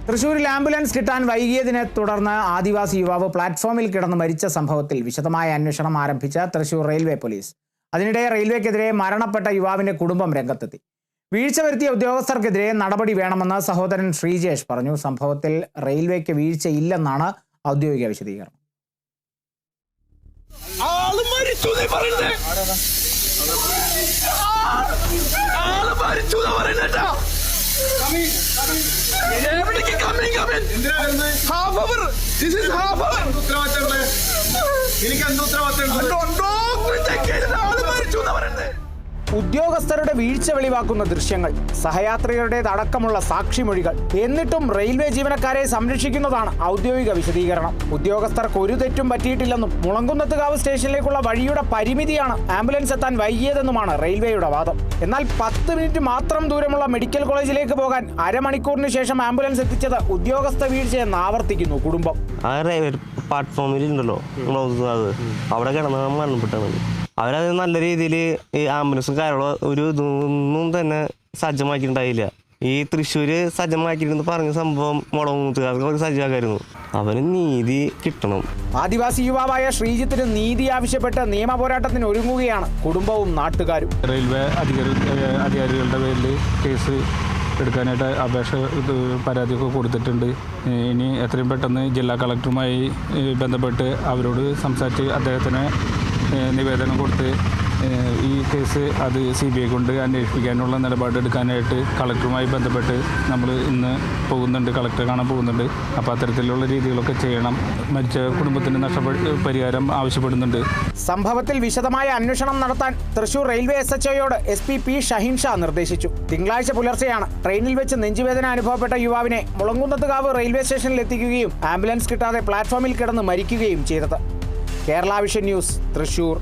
തൃശൂരിൽ ആംബുലൻസ് കിട്ടാൻ വൈകിയതിനെ തുടർന്ന് ആദിവാസി യുവാവ് പ്ലാറ്റ്ഫോമിൽ കിടന്ന് മരിച്ച സംഭവത്തിൽ വിശദമായ അന്വേഷണം ആരംഭിച്ച തൃശൂർ റെയിൽവേ പോലീസ്. അതിനിടെ റെയിൽവേക്കെതിരെ മരണപ്പെട്ട യുവാവിന്റെ കുടുംബം രംഗത്തെത്തി. വീഴ്ച വരുത്തിയ ഉദ്യോഗസ്ഥർക്കെതിരെ നടപടി വേണമെന്ന് സഹോദരൻ ശ്രീജേഷ് പറഞ്ഞു. സംഭവത്തിൽ റെയിൽവേക്ക് വീഴ്ചയില്ലെന്നാണ് ഔദ്യോഗിക വിശദീകരണം. ഉദ്യോഗസ്ഥരുടെ വീഴ്ച വെളിവാക്കുന്ന ദൃശ്യങ്ങൾ, സഹയാത്രികരുടേതടക്കമുള്ള സാക്ഷിമൊഴികൾ. എന്നിട്ടും റെയിൽവേ ജീവനക്കാരെ സംരക്ഷിക്കുന്നതാണ് ഔദ്യോഗിക വിശദീകരണം. ഉദ്യോഗസ്ഥർക്ക് ഒരു തെറ്റും പറ്റിയിട്ടില്ലെന്നും മുളങ്കുന്നത്തുകാവ് സ്റ്റേഷനിലേക്കുള്ള വഴിയുടെ പരിമിതിയാണ് ആംബുലൻസ് എത്താൻ വൈകിയതെന്നുമാണ് റെയിൽവേയുടെ വാദം. എന്നാൽ 10 മിനിറ്റ് മാത്രം ദൂരമുള്ള മെഡിക്കൽ കോളേജിലേക്ക് പോകാൻ അരമണിക്കൂറിന് ശേഷം ആംബുലൻസ് എത്തിച്ചത് ഉദ്യോഗസ്ഥ വീഴ്ചയെന്ന് ആവർത്തിക്കുന്നു കുടുംബം. പ്ലാറ്റ്ഫോമിലുണ്ടല്ലോ അവിടെ കിടന്ന് മരണപ്പെട്ടത്. അവരത് നല്ല രീതിയിൽ ഈ ആംബുലൻസും കാര്യങ്ങളോ ഒരു ഇതൊന്നും തന്നെ സജ്ജമാക്കിയിട്ടുണ്ടായില്ല. ഈ തൃശ്ശൂര് സജ്ജമാക്കിയിട്ടെന്ന് പറഞ്ഞ സംഭവം മുളകുന്നത്തുകാർക്ക് അവർ സജ്ജമാക്കായിരുന്നു. അവന് നീതി കിട്ടണം. ആദിവാസി യുവാവായ ശ്രീജിത്തിന് നീതി ആവശ്യപ്പെട്ട് നിയമ പോരാട്ടത്തിന് ഒരുങ്ങുകയാണ് കുടുംബവും നാട്ടുകാരും. റെയിൽവേ അധികാരികളുടെ പേരിൽ കേസ് എടുക്കാനായിട്ട് പരാതിയൊക്കെ കൊടുത്തിട്ടുണ്ട്. ഇനി എത്രയും പെട്ടെന്ന് ജില്ലാ കളക്ടറുമായി ബന്ധപ്പെട്ട് അവരോട് സംസാരിച്ച് അദ്ദേഹത്തിന് നിവേദനം കൊടുത്ത് ഈ കേസ് അത് CBI കൊണ്ട് അന്വേഷിപ്പിക്കാനുള്ള നിലപാടെടുക്കാനായിട്ട് കളക്ടറുമായി ബന്ധപ്പെട്ട് നമ്മൾ ഇന്ന് പോകുന്നുണ്ട്, കളക്ടറെ കാണാൻ പോകുന്നുണ്ട്. അപ്പോൾ അത്തരത്തിലുള്ള രീതികളൊക്കെ ചെയ്യണം. മരിച്ച കുടുംബത്തിന് പരിഹാരം ആവശ്യപ്പെടുന്നുണ്ട്. സംഭവത്തിൽ വിശദമായ അന്വേഷണം നടത്താൻ തൃശൂർ റെയിൽവേ SHOയോട് SP P ഷഹീൻ ഷാ നിർദ്ദേശിച്ചു. തിങ്കളാഴ്ച പുലർച്ചെയാണ് ട്രെയിനിൽ വെച്ച് നെഞ്ചുവേദന അനുഭവപ്പെട്ട യുവാവിനെ മുളങ്കുന്നത്തുകാവ് റെയിൽവേ സ്റ്റേഷനിൽ എത്തിക്കുകയും ആംബുലൻസ് കിട്ടാതെ പ്ലാറ്റ്ഫോമിൽ കിടന്ന് മരിക്കുകയും ചെയ്തത്. Kerala vision news, Thrissur.